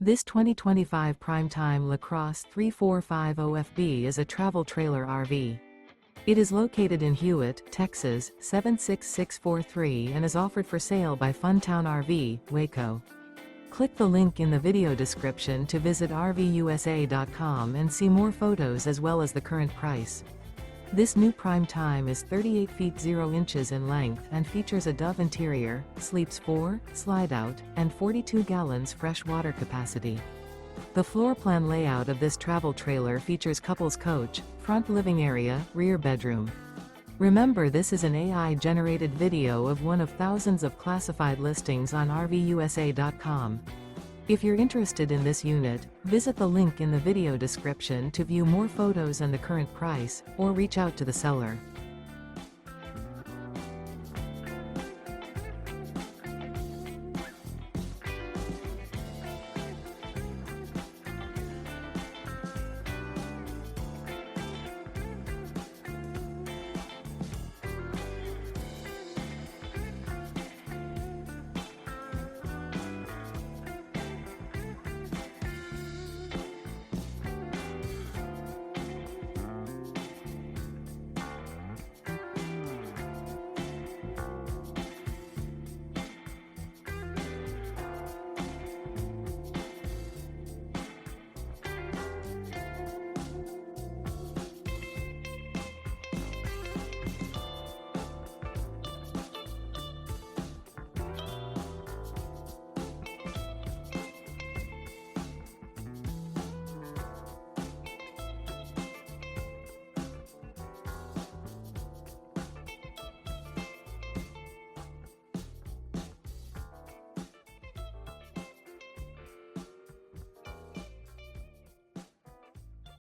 This 2025 Prime Time LaCrosse 3450FB is a travel trailer RV. It is located in Hewitt, Texas, 76643 and is offered for sale by Funtown RV, Waco. Click the link in the video description to visit RVUSA.com and see more photos as well as the current price. This new Prime Time is 38 feet 0 inches in length and features a Dove interior, sleeps 4, Slideout, and 42 gallons fresh water capacity. The floor plan layout of this travel trailer features couples coach, front living area, rear bedroom. Remember, this is an AI-generated video of one of thousands of classified listings on RVUSA.com. If you're interested in this unit, visit the link in the video description to view more photos and the current price, or reach out to the seller.